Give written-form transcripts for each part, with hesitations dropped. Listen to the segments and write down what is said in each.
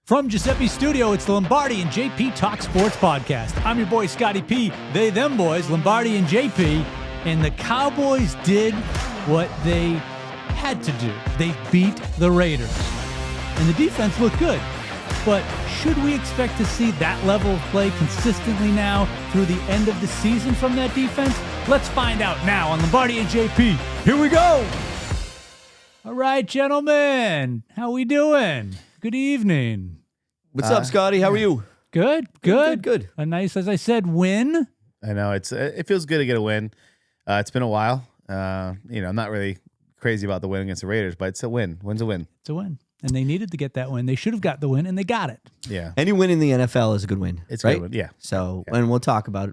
From Giuseppe's studio, it's the Lombardi and JP Talk Sports Podcast. I'm your boy, Scotty P. They, them boys, Lombardi and JP. And the Cowboys did what they had to do. They beat the Raiders. And the defense looked good. But should we expect to see that level of play consistently now through the end of the season from that defense? Let's find out now on Lombardi and JP. Here we go. All right, gentlemen. How we doing? Good evening. What's up, Scotty? How are you? Good. Good. A nice, as I said, win. I know it feels good to get a win. It's been a while. I'm not really crazy about the win against the Raiders, but it's a win. Win's a win. It's a win. And they needed to get that win. They should have got the win, and they got it. Yeah. Any win in the NFL is a good win. It's right? a good win. Yeah. So, and we'll talk about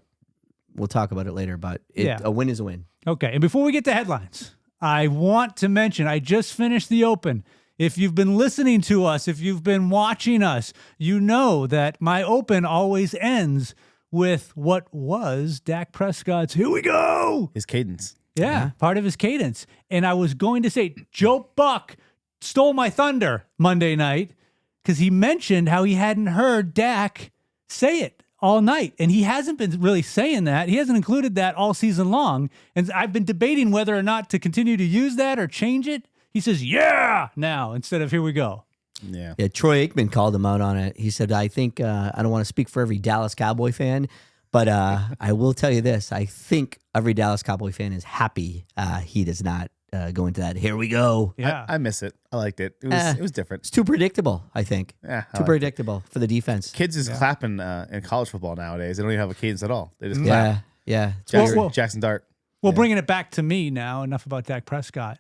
it later, but a win is a win. Okay. And before we get to headlines, I want to mention I just finished the Open. If you've been listening to us, if you've been watching us, you know that my Open always ends with what was Dak Prescott's "Here we go." His cadence. Yeah, part of his cadence. And I was going to say, Joe Buck stole my thunder Monday night because he mentioned how he hadn't heard Dak say it all night. And he hasn't been really saying that. He hasn't included that all season long. And I've been debating whether or not to continue to use that or change it. He says, yeah, now, instead of here we go. Yeah. Yeah, Troy Aikman called him out on it. He said, I think, I don't want to speak for every Dallas Cowboy fan, but I will tell you this. I think every Dallas Cowboy fan is happy he does not go into that. Here we go. Yeah. I miss it. I liked it. It was different. It's too predictable, I think. Yeah, too predictable for the defense. Kids is clapping in college football nowadays. They don't even have a cadence at all. They just clap. Yeah. Jackson Dart. Well, bringing it back to me now, enough about Dak Prescott.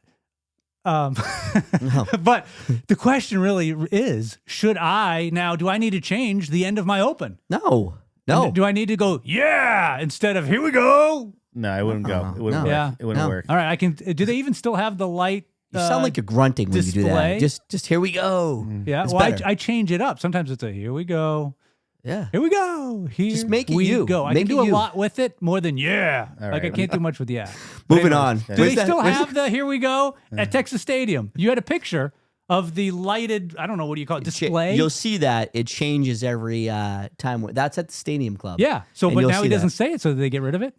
No. But the question really is, do I need to change the end of my Open? No. Do I need to go, yeah, instead of here we go? No, it wouldn't go. It wouldn't work. Yeah. It wouldn't work. All right, do they even still have the light? You sound like you're grunting when display? you do that. Just here we go. Yeah, It's well, better. I change it up. Sometimes it's a here we go. Yeah. Here we go. Here Just make it we you. go. I Make can it do a you. lot with it, more than yeah. All Like I right. can't do much with yeah. Moving on. Do they still have the here we go at Texas Stadium? You had a picture of the lighted, I don't know, what do you call it, display? You'll see that it changes every time. That's at the Stadium Club. Yeah. So, And but you'll now he see doesn't that. say it, so did they get rid of it?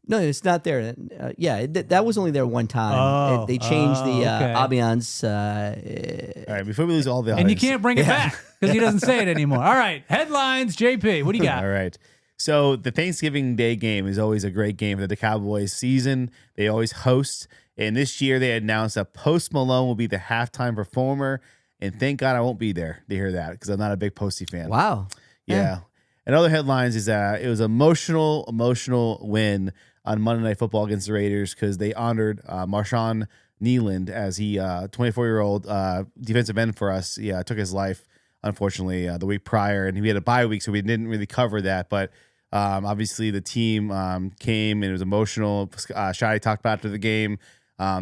No, it's not there. That was only there one time. Oh, They changed the okay. ambiance. All right, before we lose all the And you audience. can't bring it back because he doesn't say it anymore. All right. Headlines, JP. What do you got? All right. So the Thanksgiving Day game is always a great game for the Cowboys season. They always host. And this year they announced that Post Malone will be the halftime performer. And thank God I won't be there to hear that because I'm not a big Posty fan. Wow. Yeah. And other headlines is that it was an emotional win on Monday Night Football against the Raiders because they honored Marshawn Kneeland as he 24-year-old defensive end for us. Yeah, took his life, unfortunately, the week prior. And we had a bye week, so we didn't really cover that. But obviously the team came and it was emotional. Shadi talked about after the game.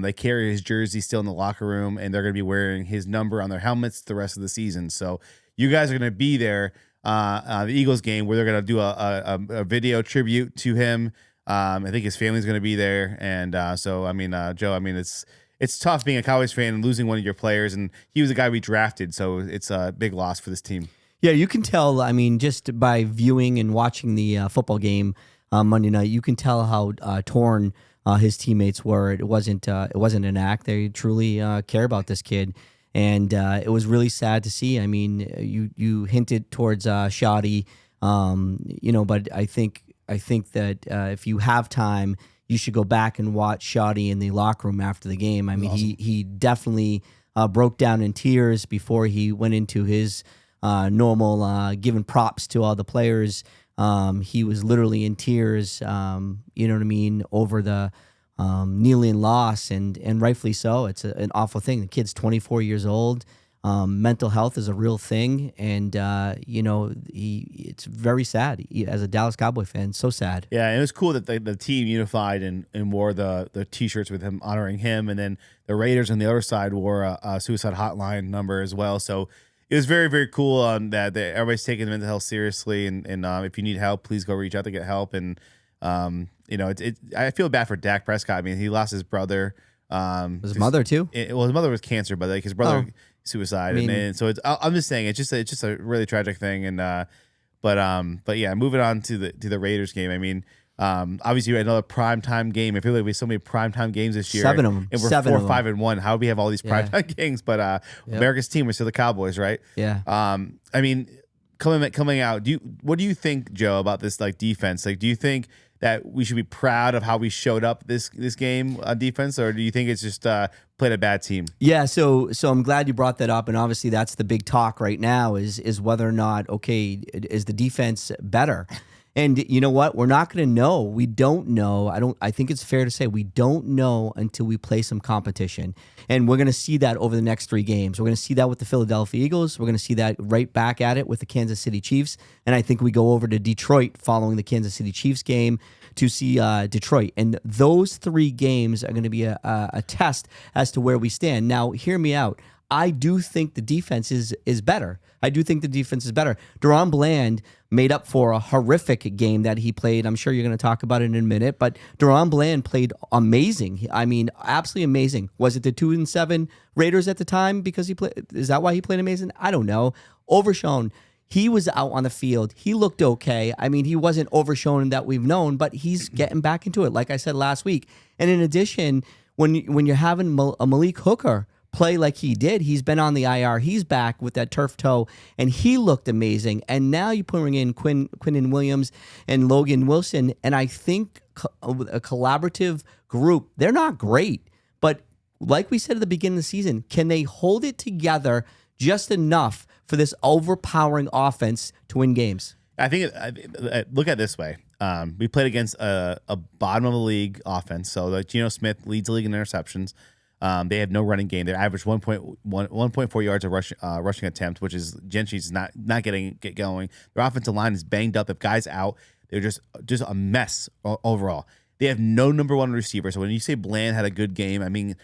They carry his jersey still in the locker room, and they're going to be wearing his number on their helmets the rest of the season. So you guys are going to be there. The Eagles game where they're going to do a video tribute to him. I think his family's going to be there. And so, I mean, Joe, I mean, it's tough being a Cowboys fan and losing one of your players. And he was the guy we drafted. So it's a big loss for this team. Yeah, you can tell. I mean, just by viewing and watching the football game Monday night, you can tell how torn his teammates were. It wasn't an act. They truly care about this kid. And it was really sad to see. I mean, you hinted towards Shadi, but I think that if you have time, you should go back and watch Shadi in the locker room after the game. I mean, awesome. He definitely broke down in tears before he went into his normal giving props to all the players. He was literally in tears, you know what I mean, over the Kneeland loss, and rightfully so. It's an awful thing. The kid's 24 years old. Mental health is a real thing, and it's very sad. As a Dallas Cowboy fan, so sad. Yeah, and it was cool that the team unified and wore the T-shirts with him honoring him, and then the Raiders on the other side wore a suicide hotline number as well. So it was very, very cool that everybody's taking mental health seriously, and if you need help, please go reach out to get help. And I feel bad for Dak Prescott. I mean, he lost his brother. His mother too? His mother was cancer, but like his brother suicide. I mean- and so I'm just saying it's just a really tragic thing. And but yeah, moving on to the Raiders game. I mean, obviously another primetime game. I feel like we have so many primetime games this year. 7 of them. And we're 7 of 4-5-1. How do we have all these primetime games? But America's team was still the Cowboys, right? Yeah. I mean, coming out, what do you think, Joe, about this like defense? Like, do you think that we should be proud of how we showed up this game on defense, or do you think it's just played a bad team? Yeah, so I'm glad you brought that up, and obviously that's the big talk right now is whether or not, okay, is the defense better? And you know what? We're not going to know. We don't know. I think it's fair to say we don't know until we play some competition. And we're going to see that over the next 3 games. We're going to see that with the Philadelphia Eagles. We're going to see that right back at it with the Kansas City Chiefs. And I think we go over to Detroit following the Kansas City Chiefs game to see Detroit. And those 3 games are going to be a test as to where we stand. Now, hear me out. I do think the defense is better. I do think the defense is better. Deron Bland made up for a horrific game that he played. I'm sure you're going to talk about it in a minute, but Deron Bland played amazing. I mean, absolutely amazing. Was it the 2-7 Raiders at the time because he played? Is that why he played amazing? I don't know. Overshown. He was out on the field. He looked okay. I mean, he wasn't overshown that we've known, but he's getting back into it, like I said last week. And in addition, when you're having a Malik Hooker play like he did, he's been on the IR. He's back with that turf toe, and he looked amazing. And now you're putting in Quinnen Williams and Logan Wilson, and I think a collaborative group. They're not great, but like we said at the beginning of the season, can they hold it together just enough for this overpowering offense to win games? I think look at it this way. We played against a bottom of the league offense. So Geno Smith leads the league in interceptions. They have no running game. They average 1.4 yards of rushing attempt, which is Gentry's not get going. Their offensive line is banged up. If guys out, they're just a mess overall. They have no number 1 receiver. So when you say Bland had a good game, I mean,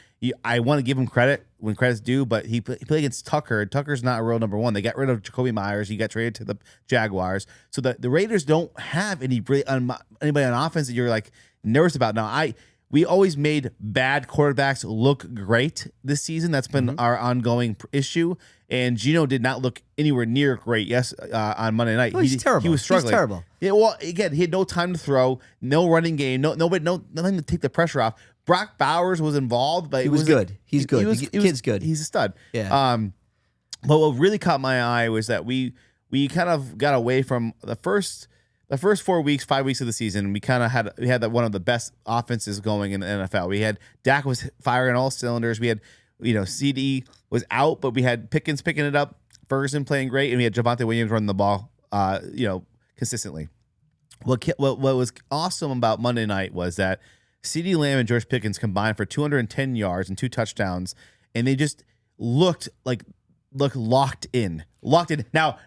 I want to give him credit when credit's due, but he played against Tucker. Tucker's not a real number 1. They got rid of Jacoby Myers. He got traded to the Jaguars. So the Raiders don't have anybody on offense that you're like nervous about. Now, we always made bad quarterbacks look great this season. That's been our ongoing issue. And Geno did not look anywhere near great. Yes, on Monday night, he's terrible. He was struggling. He's terrible. Yeah, well, again, he had no time to throw, no running game, nothing to take the pressure off. Brock Bowers was involved, but He was good. He's good. The kid's good. He's a stud. Yeah. But what really caught my eye was that we kind of got away from the first 5 weeks of the season. We kind of had one of the best offenses going in the NFL. We had Dak was firing all cylinders. We had, CeeDee was out, but we had Pickens picking it up, Ferguson playing great, and we had Javonte Williams running the ball, consistently. What was awesome about Monday night was that CeeDee Lamb and George Pickens combined for 210 yards and 2 touchdowns, and they just looked locked in. Now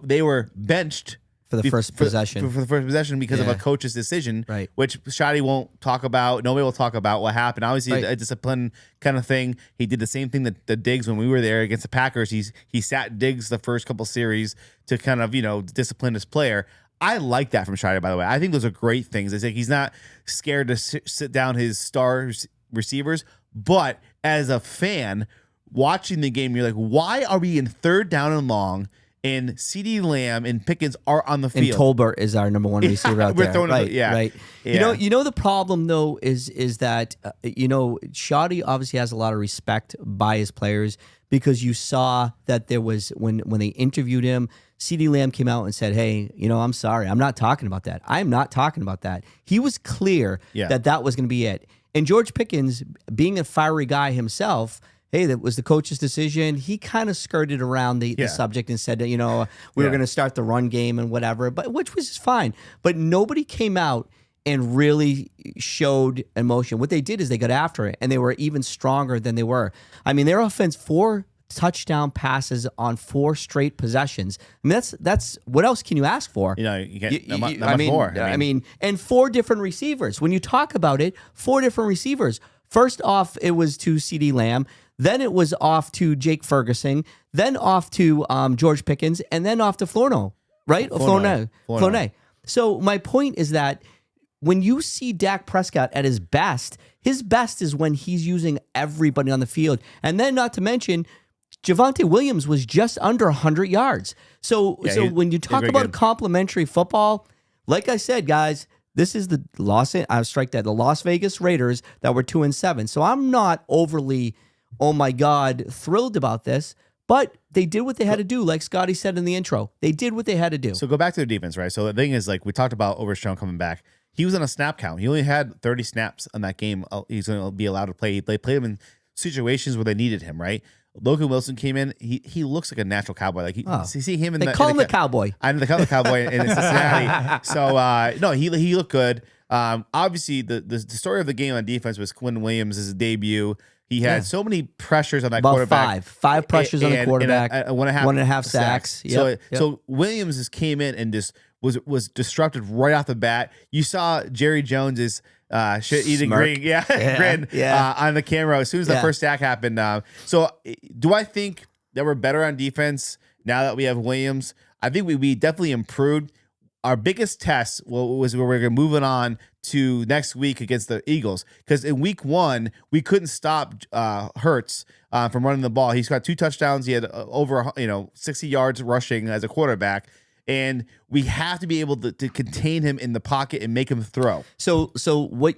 they were benched for the first possession. For the first possession because of a coach's decision, right? Which Shotty won't talk about. Nobody will talk about what happened. Obviously, a discipline kind of thing. He did the same thing that Diggs when we were there against the Packers. He sat Diggs the first couple series to kind of discipline his player. I like that from Shotty, by the way. I think those are great things. It's like he's not scared to sit down his star receivers. But as a fan watching the game, you're like, why are we in 3rd down and long? And CeeDee Lamb and Pickens are on the field. And Tolbert is our number 1 receiver out there. Right. Yeah. The problem though is that Shotty obviously has a lot of respect by his players because you saw that there was when they interviewed him, CeeDee Lamb came out and said, "Hey, I'm sorry, I'm not talking about that. I'm not talking about that." He was clear that was going to be it. And George Pickens, being a fiery guy himself, hey, that was the coach's decision. He kind of skirted around the subject and said that, we were going to start the run game and whatever, but which was fine. But nobody came out and really showed emotion. What they did is they got after it, and they were even stronger than they were. I mean, their offense, 4 touchdown passes on 4 straight possessions. I mean, that's what else can you ask for? You get much more. I mean, and 4 different receivers. When you talk about it, 4 different receivers. First off, it was to CeeDee Lamb. Then it was off to Jake Ferguson. Then off to George Pickens. And then off to Flournoy, right? Flournoy. So my point is that when you see Dak Prescott at his best is when he's using everybody on the field. And then not to mention Javonte Williams was just under 100 yards. So when you talk about complimentary football, like I said, guys, this is the Las Vegas Raiders that were 2-7. So I'm not overly, oh my God, thrilled about this. But they did what they had to do, like Scotty said in the intro. They did what they had to do. So go back to the defense, right? So the thing is, like we talked about Overshown coming back. He was on a snap count. He only had 30 snaps on that game. He's going to be allowed to play. They played him in situations where they needed him, right? Logan Wilson came in. He looks like a natural cowboy. Like you see him in they call him the cowboy. They call him the cowboy in Cincinnati. So no, he looked good. Obviously, the story of the game on defense was Quinn Williams' debut. He had so many pressures on that quarterback. Five pressures on the quarterback. And one and a half sacks. Yep. So Williams just came in and just was disrupted right off the bat. You saw Jerry Jones's shit-eating grin, on the camera as soon as the first sack happened. So do I think that we're better on defense now that we have Williams? I think we definitely improved. Our biggest test was where we're moving on to next week against the Eagles, because in week 1 we couldn't stop Hurts from running the ball. He's got 2 touchdowns. He had over 60 yards rushing as a quarterback, and we have to be able to contain him in the pocket and make him throw. So what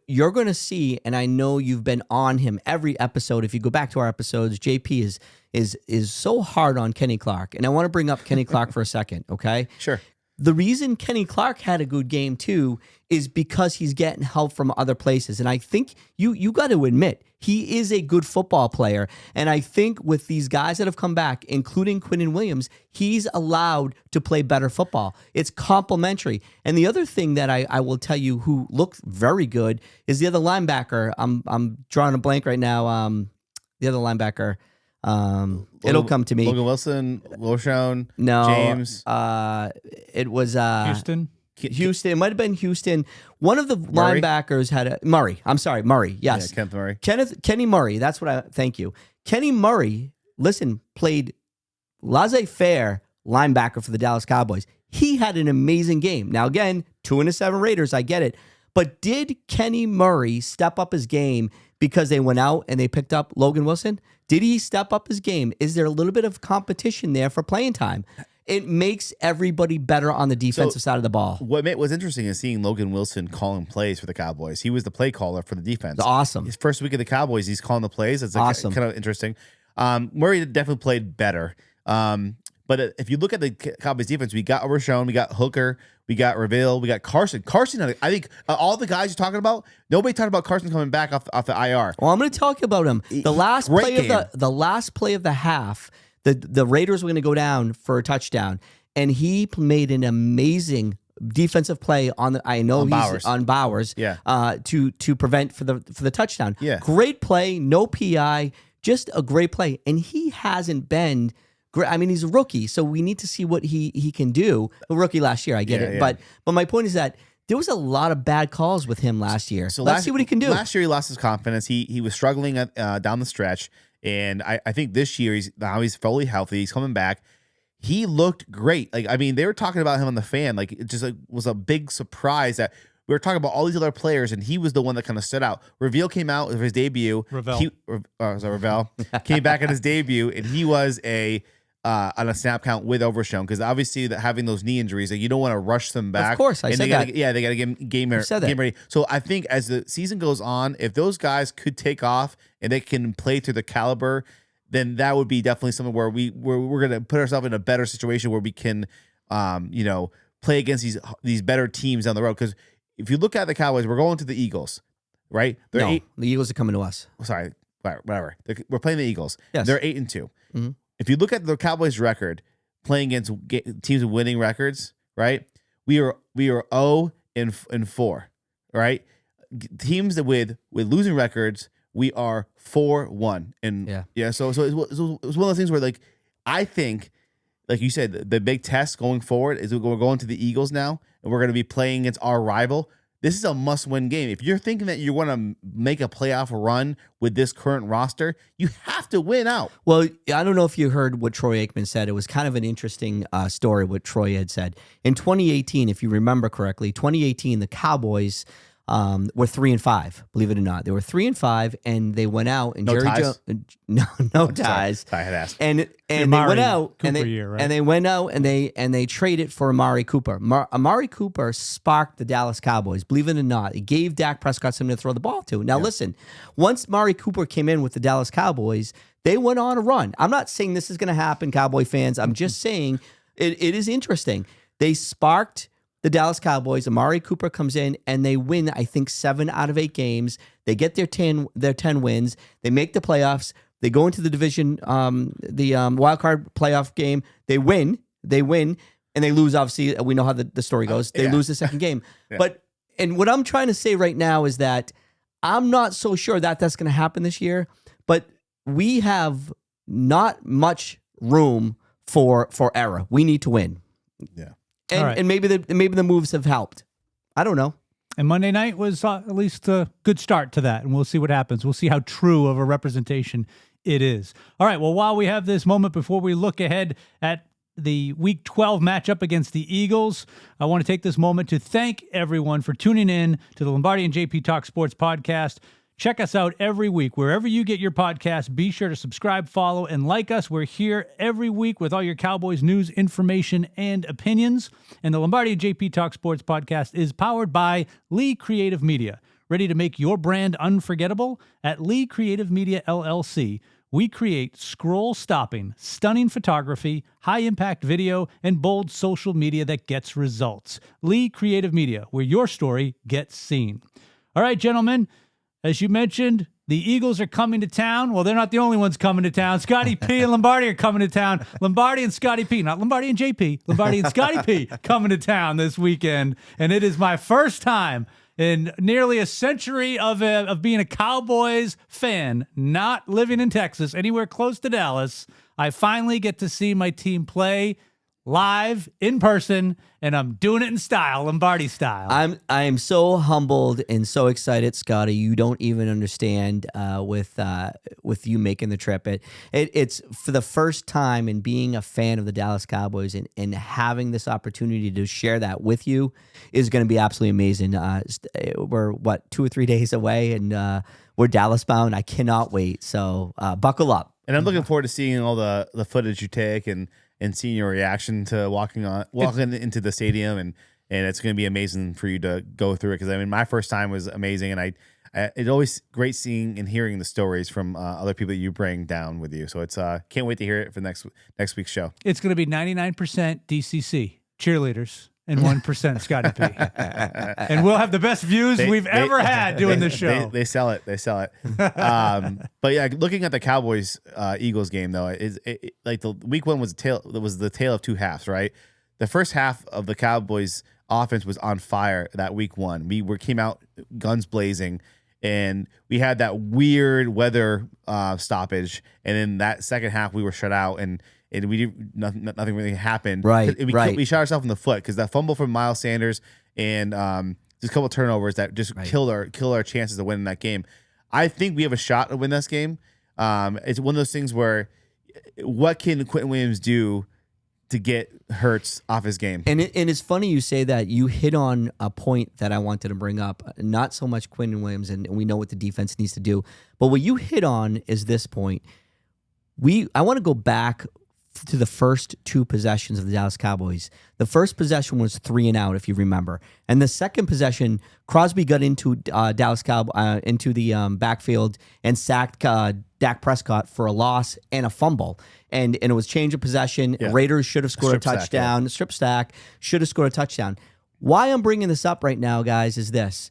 you're going to see, and I know you've been on him every episode. If you go back to our episodes, JP is so hard on Kenny Clark, and I want to bring up Kenny Clark for a second. Okay, sure. The reason Kenny Clark had a good game too is because he's getting help from other places. And I think you got to admit, he is a good football player. And I think with these guys that have come back, including Quinnen Williams, he's allowed to play better football. It's complimentary. And the other thing that I will tell you who looked very good is the other linebacker. I'm drawing a blank right now. The other linebacker. It'll come to me. Logan Wilson, Wilshon, no, James. It was Houston. It might have been Houston. One of the linebackers had a Murray. I'm sorry, Murray. Yes, yeah, Kenneth Murray. Kenny Murray. That's what I. Thank you. Kenny Murray. Listen, played laissez-faire linebacker for the Dallas Cowboys. He had an amazing game. Now again, 2-7 Raiders. I get it, but did Kenny Murray step up his game because they went out and they picked up Logan Wilson? Did he step up his game? Is there a little bit of competition there for playing time? It makes everybody better on the defensive side of the ball. What was interesting is seeing Logan Wilson calling plays for the Cowboys. He was the play caller for the defense. It's awesome. His first week of the Cowboys, he's calling the plays. It's awesome. Kind of interesting. Murray definitely played better. But if you look at the Cowboys defense, we got Overshown, we got Hooker, we got Reveal, we got Carson. Carson, I think all the guys you're talking about, nobody talked about Carson coming back off the IR. Well, I'm going to talk about him. The last play of the half, the Raiders were going to go down for a touchdown, and he made an amazing defensive play on Bowers. Yeah. To prevent for the touchdown. Yeah. Great play, no PI, just a great play, and he hasn't been. I mean, he's a rookie, so we need to see what he can do. A rookie last year, I get it. Yeah. But my point is that there was a lot of bad calls with him last year. So let's see what he can do. Last year, he lost his confidence. He was struggling down the stretch, and I think this year he's fully healthy. He's coming back. He looked great. Like, I mean, they were talking about him on the fan. Like, it just was a big surprise that we were talking about all these other players, and he was the one that kind of stood out. Reveal came out with his debut. Reveal came back at his debut, and he was on a snap count with Overshown, because obviously having those knee injuries, like, you don't want to rush them back. Of course, I said that. They got to get game ready. So I think as the season goes on, if those guys could take off and they can play to the caliber, then that would be definitely something where we're going to put ourselves in a better situation where we can, play against these better teams down the road. Because if you look at the Cowboys, we're going to the Eagles, right? The Eagles are coming to us. Sorry, whatever. We're playing the Eagles. Yes. They're 8-2. Mm-hmm. If you look at the Cowboys' record playing against teams with winning records, right? We are 0-4, right? Teams with losing records, we are 4-1, and So it's one of those things where, like, I think, like you said, the big test going forward is we're going to the Eagles now, and we're going to be playing against our rival. This is a must-win game. If you're thinking that you want to make a playoff run with this current roster, you have to win out. Well, I don't know if you heard what Troy Aikman said. It was kind of an interesting story what Troy had said. In 2018, if you remember correctly, 2018, the Cowboys were 3-5. Believe it or not, they were 3-5, and they went out and No Jerry ties? no ties. I had asked. And they Amari went out Cooper and they year, right? and they went out and they traded for Amari Cooper. Amari Cooper sparked the Dallas Cowboys. Believe it or not, it gave Dak Prescott something to throw the ball to. Now listen, once Amari Cooper came in with the Dallas Cowboys, they went on a run. I'm not saying this is going to happen, Cowboy fans. I'm just saying it is interesting. They sparked the Dallas Cowboys. Amari Cooper comes in and they win, I think, 7 out of 8 games. They get their 10 wins. They make the playoffs. They go into the division, wild card playoff game. They win, and they lose. Obviously, we know how the story goes. They lose the second game. And what I'm trying to say right now is that I'm not so sure that that's going to happen this year. But we have not much room for error. We need to win. Yeah. And maybe the moves have helped. I don't know. And Monday night was at least a good start to that, and we'll see what happens. We'll see how true of a representation it is. All right, well, while we have this moment before we look ahead at the Week 12 matchup against the Eagles, I want to take this moment to thank everyone for tuning in to the Lombardi and JP Talk Sports podcast. Check us out every week. Wherever you get your podcast, be sure to subscribe, follow, and like us. We're here every week with all your Cowboys news, information, and opinions. And the Lombardi and JP Talk Sports podcast is powered by Lee Creative Media. Ready to make your brand unforgettable? At Lee Creative Media LLC, we create scroll-stopping, stunning photography, high-impact video, and bold social media that gets results. Lee Creative Media, where your story gets seen. All right, gentlemen. As you mentioned, the Eagles are coming to town. Well, they're not the only ones coming to town. Scotty P and Lombardi are coming to town. Lombardi and Scotty P, not Lombardi and JP. Lombardi and Scotty P coming to town this weekend. And it is my first time in nearly a century of being a Cowboys fan, not living in Texas, anywhere close to Dallas. I finally get to see my team play live in person, and I'm doing it in style, Lombardi style. I am so humbled and so excited, Scotty. You don't even understand with you making the trip. It's for the first time, and being a fan of the Dallas Cowboys and having this opportunity to share that with you is going to be absolutely amazing. We're 2 or 3 days away, and we're Dallas bound. I cannot wait. So buckle up. And I'm looking forward to seeing all the footage you take and seeing your reaction to walking into the stadium, and it's going to be amazing for you to go through it. Because I mean, my first time was amazing, and it's always great seeing and hearing the stories from other people that you bring down with you. So it's can't wait to hear it for next week's show. It's going to be 99% DCC cheerleaders and 1% Scotty P. And we'll have the best views we've ever had doing this show. They sell it. But yeah, looking at the Cowboys Eagles game though, like the week 1 was the tale of two halves, right? The first half of the Cowboys offense was on fire that week 1. We came out guns blazing, and we had that weird weather stoppage, and then that second half we were shut out, and we didn't, nothing really happened. Right, We shot ourselves in the foot because that fumble from Miles Sanders and just a couple of turnovers that just killed our chances of winning that game. I think we have a shot to win this game. It's one of those things where what can Quentin Williams do to get Hurts off his game? And it's funny you say that. You hit on a point that I wanted to bring up. Not so much Quentin Williams, and we know what the defense needs to do. But what you hit on is this point. I want to go back to the first 2 possessions of the Dallas Cowboys. The first possession was 3 and out, if you remember. And the second possession, Crosby got into into the backfield and sacked Dak Prescott for a loss and a fumble. And it was change of possession. Yeah. Raiders should have scored a touchdown. Strip stack, should have scored a touchdown. Why I'm bringing this up right now, guys, is this.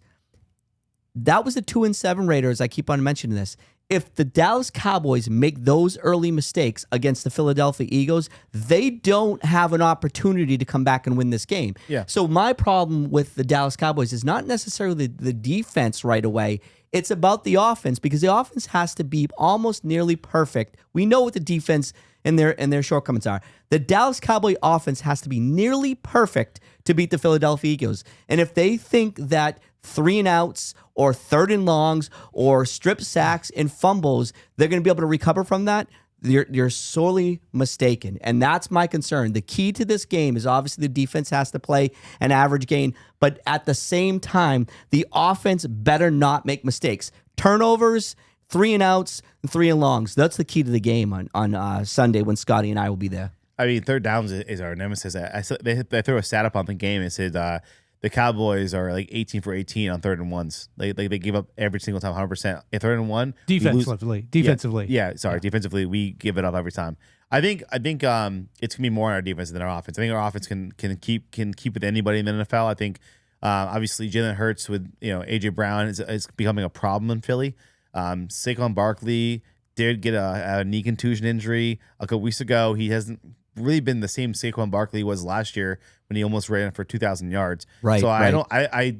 That was the 2-7 Raiders. I keep on mentioning this. If the Dallas Cowboys make those early mistakes against the Philadelphia Eagles, they don't have an opportunity to come back and win this game. Yeah. So my problem with the Dallas Cowboys is not necessarily the defense right away. It's about the offense, because the offense has to be almost nearly perfect. We know what the defense and their shortcomings are. The Dallas Cowboy offense has to be nearly perfect to beat the Philadelphia Eagles. And if they think that 3 and outs or 3rd and longs or strip sacks and fumbles, they're going to be able to recover from that, you're sorely mistaken, and that's my concern. The key to this game is obviously the defense has to play an average game, but at the same time, the offense better not make mistakes. Turnovers, 3 and outs, and 3 and longs. That's the key to the game on Sunday when Scotty and I will be there. I mean, third downs is our nemesis. They threw a stat up on the game. It said the Cowboys are like 18 for 18 on 3rd and 1s. They give up every single time, 100%. In 3rd and 1, defensively. Defensively, we give it up every time. I think it's gonna be more on our defense than our offense. I think our offense can keep with anybody in the NFL. I think obviously Jalen Hurts with AJ Brown is becoming a problem in Philly. Saquon Barkley did get a knee contusion injury a couple weeks ago. He hasn't really been the same Saquon Barkley was last year when he almost ran for 2,000 yards. Right. So right.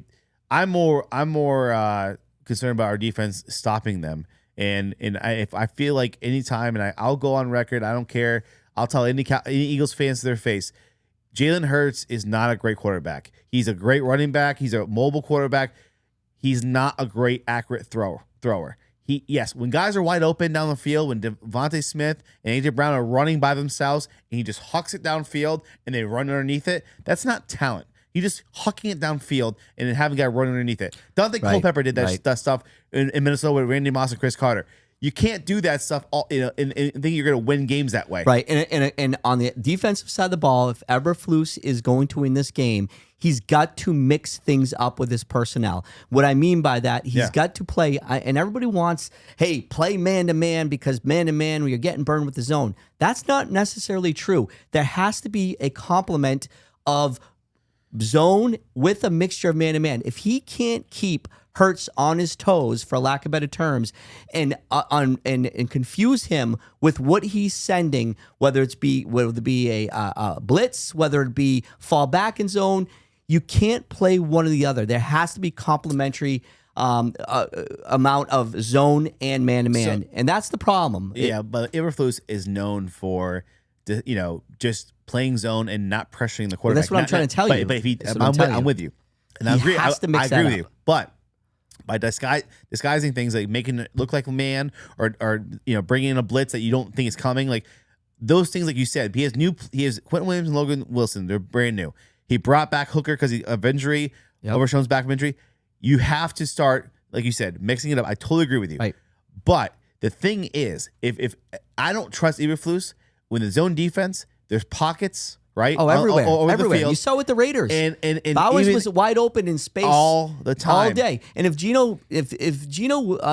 I'm more concerned about our defense stopping them. And if I feel like anytime, and I'll go on record, I don't care. I'll tell any Eagles fans to their face, Jalen Hurts is not a great quarterback. He's a great running back. He's a mobile quarterback. He's not a great accurate thrower. Yes, when guys are wide open down the field, when Devontae Smith and AJ Brown are running by themselves and he just hucks it downfield and they run underneath it, that's not talent. He just hucking it downfield and then having a guy run underneath it. Dante Culpepper did that stuff in Minnesota with Randy Moss and Chris Carter. You can't do that stuff and think you're going to win games that way. Right, and on the defensive side of the ball, if Eberflus is going to win this game, he's got to mix things up with his personnel. What I mean by that, he's got to play, and everybody wants, hey, play man-to-man because man-to-man, you're getting burned with the zone. That's not necessarily true. There has to be a complement of zone with a mixture of man-to-man. If he can't keep Hurts on his toes, for lack of better terms, and confuse him with what he's sending, whether it be a blitz, whether it be fall back in zone, you can't play one or the other. There has to be complementary amount of zone and man-to-man, and that's the problem. Yeah, but Eberflus is known for just playing zone and not pressuring the quarterback. Well, that's what I'm trying to tell you. But if I'm with you, and I agree. I agree with you, but by disguising things like making it look like a man or bringing in a blitz that you don't think is coming, like those things, like you said, he has Quentin Williams and Logan Wilson. They're brand new. He brought back Hooker because of injury, Overshown's back of injury. You have to start, like you said, mixing it up. I totally agree with you. Right. But the thing is, if I don't trust Eberflus when the zone defense, there's pockets. Right? Oh, everywhere. Everywhere. The field. You saw with the Raiders. And Bowers was wide open in space all the time. All day. And if Geno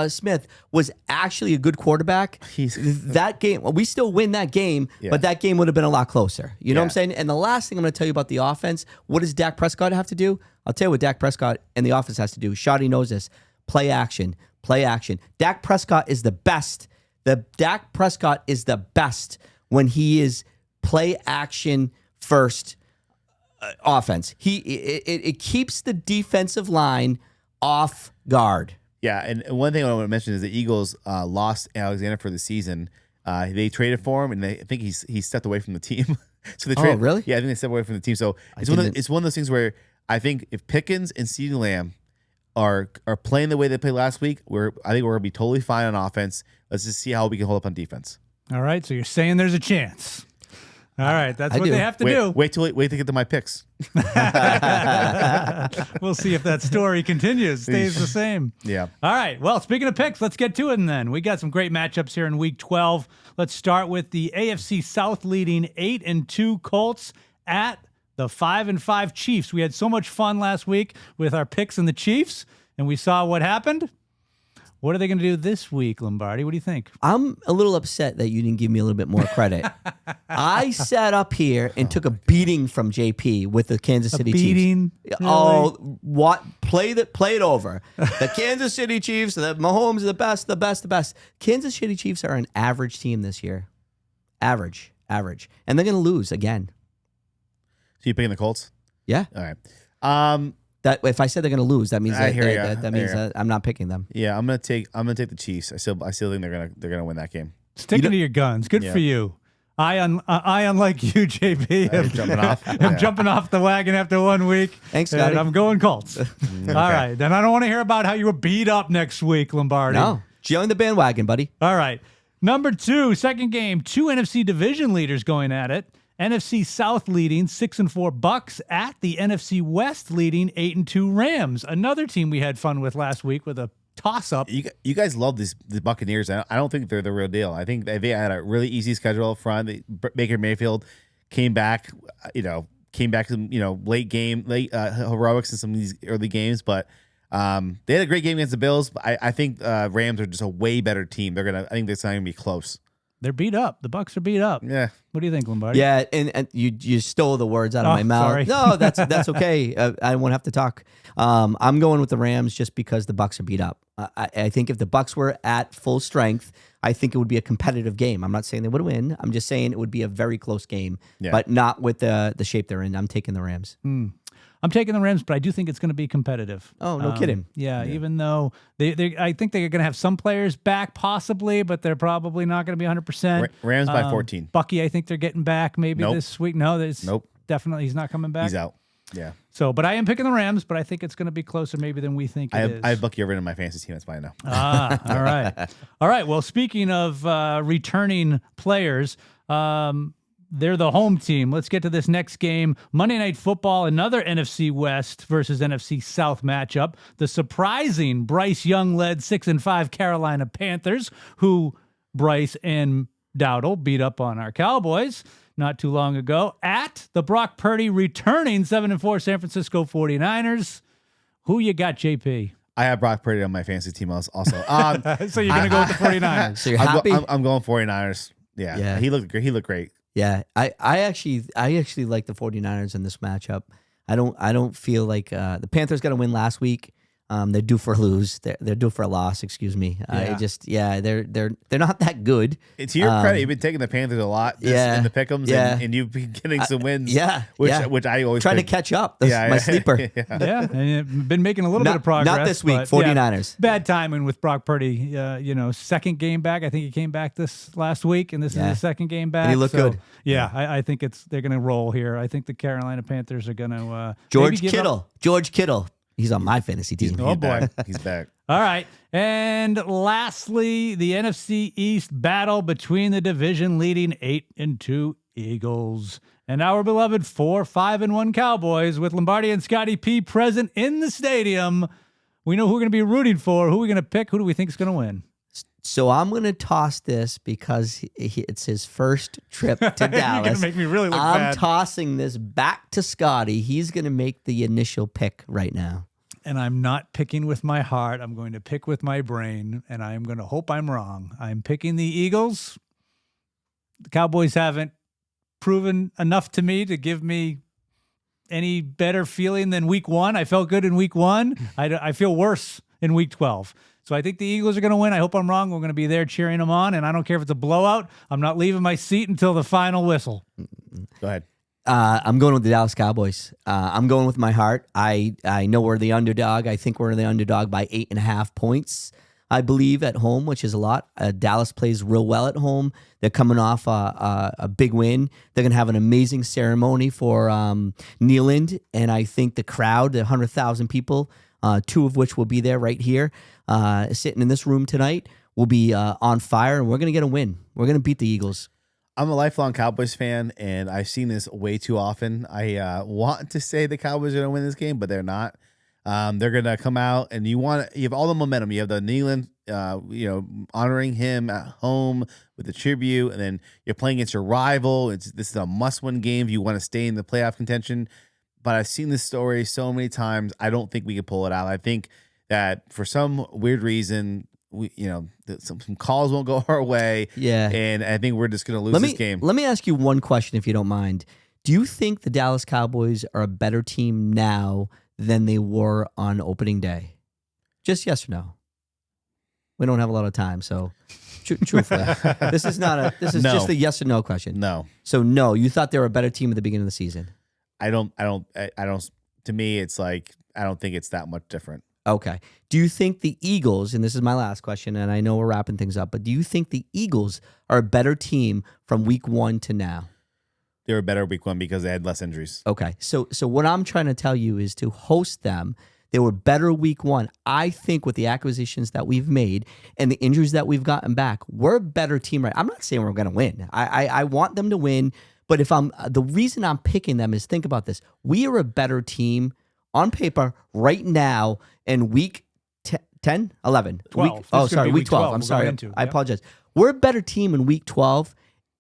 Smith was actually a good quarterback, that game, we still win that game, but that game would have been a lot closer. You know what I'm saying? And the last thing I'm going to tell you about the offense, what does Dak Prescott have to do? I'll tell you what Dak Prescott and the offense has to do. Shoddy knows this. Play action. Play action. Dak Prescott is the best. Dak Prescott is the best when he is play action first offense. It keeps the defensive line off guard. Yeah, and one thing I want to mention is the Eagles lost Alexander for the season. They traded for him, and I think he stepped away from the team. So they traded. Oh, really? Yeah, I think they stepped away from the team. So it's one of those things where I think if Pickens and CeeDee Lamb are playing the way they played last week, I think we're gonna be totally fine on offense. Let's just see how we can hold up on defense. All right, so you're saying there's a chance. All right, that's what they have to do. Wait to get to my picks. We'll see if that story continues, stays the same. Yeah. All right. Well, speaking of picks, let's get to it then. We got some great matchups here in Week 12. Let's start with the AFC South leading 8-2 Colts at the 5-5 Chiefs. We had so much fun last week with our picks and the Chiefs, and we saw what happened. What are they going to do this week, Lombardi? What do you think? I'm a little upset that you didn't give me a little bit more credit. I sat up here and took a beating from JP with the Kansas City beating? Chiefs. Really? Oh, what? Play it over. The Kansas City Chiefs, the Mahomes are the best. Kansas City Chiefs are an average team this year. Average. And they're going to lose again. So you picking the Colts? Yeah. All right. That if I said they're going to lose, that means that I'm not picking them. Yeah, I'm gonna take the Chiefs. I still think they're gonna win that game. Sticking to your guns. Good for you. I unlike you, JP. I'm jumping off the wagon after 1 week. Thanks, Scotty. And I'm going Colts. Okay. All right. Then I don't want to hear about how you were beat up next week, Lombardi. No. Join the bandwagon, buddy. All right. Number 2, second game, 2 NFC division leaders going at it. NFC South leading 6-4 Bucks at the NFC West leading 8-2 Rams. Another team we had fun with last week with a toss-up. You guys love the Buccaneers. I don't think they're the real deal. I think they had a really easy schedule up front. Baker Mayfield came back, some late heroics in some of these early games, but they had a great game against the Bills. But I think Rams are just a way better team. I think it's not gonna be close. They're beat up. The Bucks are beat up. Yeah. What do you think, Lombardi? Yeah, and you stole the words out of my mouth. Sorry. No, that's okay. I won't have to talk. I'm going with the Rams just because the Bucks are beat up. I think if the Bucks were at full strength, I think it would be a competitive game. I'm not saying they would win. I'm just saying it would be a very close game, but not with the shape they're in. I'm taking the Rams. I'm taking the Rams, but I do think it's going to be competitive. Oh, no kidding. Yeah, even though I think they're going to have some players back possibly, but they're probably not going to be 100%. Rams by 14. Bucky, I think they're getting back maybe this week. No, nope. Definitely he's not coming back. He's out. Yeah. So, but I am picking the Rams, but I think it's going to be closer maybe than we think it is. I have Bucky over in my fantasy team. That's why I know. All right. All right. Well, speaking of returning players, they're the home team. Let's get to this next game. Monday Night Football, another NFC West versus NFC South matchup. The surprising Bryce Young-led 6-5 Carolina Panthers, who Bryce and Dowdle beat up on our Cowboys not too long ago, at the Brock Purdy returning 7-4 San Francisco 49ers. Who you got, JP? I have Brock Purdy on my fantascy team also. So you're going to go with the 49ers. So you're happy? I'm going 49ers. Yeah. He looked great. Yeah, I actually like the 49ers in this matchup. I don't feel like the Panthers got to win last week. They're due for a lose. They're due for a loss. Excuse me. They're not that good. It's to your credit. You've been taking the Panthers a lot in the pick'ems, and you've been getting some wins. Which I always trying to catch up. That's my sleeper. And been making a little bit of progress. Not this week. 49ers. Bad timing with Brock Purdy. Second game back. I think he came back this last week, and this is his second game back. And he looked good. Yeah, I think they're going to roll here. I think the Carolina Panthers are going to George Kittle. He's on my fantasy team. Oh, boy. He's back. All right. And lastly, the NFC East battle between the division leading 8-2 Eagles and our beloved 4-5-1 Cowboys with Lombardi and Scotty P present in the stadium. We know who we're going to be rooting for. Who are we going to pick? Who do we think is going to win? So I'm going to toss this because it's his first trip to Dallas. You're going to make me really look bad. I'm tossing this back to Scotty. He's going to make the initial pick right now. And I'm not picking with my heart. I'm going to pick with my brain, and I'm going to hope I'm wrong. I'm picking the Eagles. The Cowboys haven't proven enough to me to give me any better feeling than week 1. I felt good in week 1. I feel worse in week 12. So I think the Eagles are going to win. I hope I'm wrong. We're going to be there cheering them on, and I don't care if it's a blowout. I'm not leaving my seat until the final whistle. Go ahead. I'm going with the Dallas Cowboys. I'm going with my heart. I know we're the underdog. I think we're the underdog by 8.5 points, I believe, at home, which is a lot. Dallas plays real well at home. They're coming off a big win. They're going to have an amazing ceremony for Kneeland, and I think the crowd, the 100,000 people, 2 of which will be there right here, sitting in this room tonight, will be on fire, and we're going to get a win. We're going to beat the Eagles. I'm a lifelong Cowboys fan, and I've seen this way too often. I want to say the Cowboys are going to win this game, but they're not. They're going to come out, and you have all the momentum. You have the Kneeland, honoring him at home with the tribute, and then you're playing against your rival. This is a must-win game if you want to stay in the playoff contention. But I've seen this story so many times. I don't think we can pull it out. I think that for some weird reason, some calls won't go our way. Yeah. And I think we're just going to lose this game. Let me ask you one question, if you don't mind. Do you think the Dallas Cowboys are a better team now than they were on opening day? Just yes or no? We don't have a lot of time, so truthfully. This is just a yes or no question. No. So no, you thought they were a better team at the beginning of the season. I don't, to me, it's like, I don't think it's that much different. Okay. Do you think the Eagles, and this is my last question, and I know we're wrapping things up, but do you think the Eagles are a better team from week 1 to now? They were better week 1 because they had less injuries. Okay. So what I'm trying to tell you is to host them. They were better week 1. I think with the acquisitions that we've made and the injuries that we've gotten back, we're a better team. Right? I'm not saying we're going to win. I want them to win, but the reason I'm picking them is, think about this. We are a better team on paper right now in week 10, 11, 12. Week 12. I'm sorry. I apologize. We're a better team in week 12,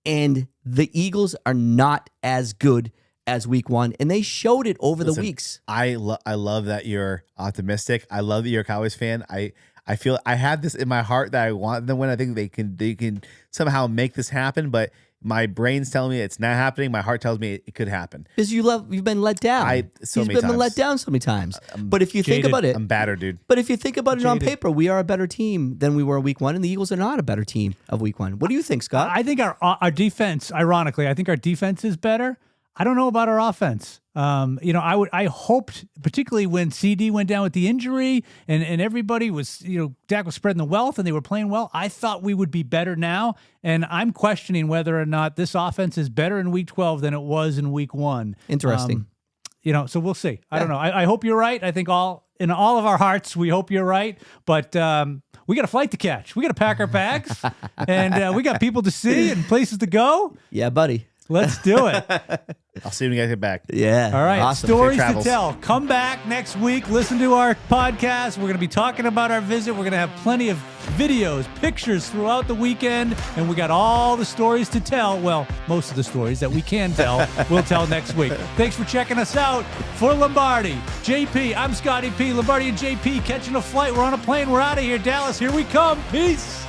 and the Eagles are not as good as week 1, and they showed it over the weeks. I love that you're optimistic. I love that you're a Cowboys fan. I feel I have this in my heart that I want them to win. I think they can somehow make this happen, but my brain's telling me it's not happening. My heart tells me it could happen. Because you've been let down. You've been let down so many times. But if you think about it, I'm battered, dude. But if you think about it on paper, we are a better team than we were week 1, and the Eagles are not a better team of week 1. What do you think, Scott? I think our defense, ironically, I think our defense is better. I don't know about our offense. I hoped, particularly when CD went down with the injury and everybody was, Dak was spreading the wealth and they were playing well. I thought we would be better now. And I'm questioning whether or not this offense is better in week 12 than it was in week 1. Interesting. So we'll see. I don't know. I hope you're right. I think in all of our hearts, we hope you're right. But we got a flight to catch. We got to pack our bags and we got people to see and places to go. Yeah, buddy. Let's do it. I'll see when you guys get back. Yeah. All right. Awesome. Stories to tell. Come back next week. Listen to our podcast. We're going to be talking about our visit. We're going to have plenty of videos, pictures throughout the weekend. And we got all the stories to tell. Well, most of the stories that we can tell, we'll tell next week. Thanks for checking us out. For Lombardi, JP, I'm Scotty P. Lombardi and JP catching a flight. We're on a plane. We're out of here. Dallas, here we come. Peace.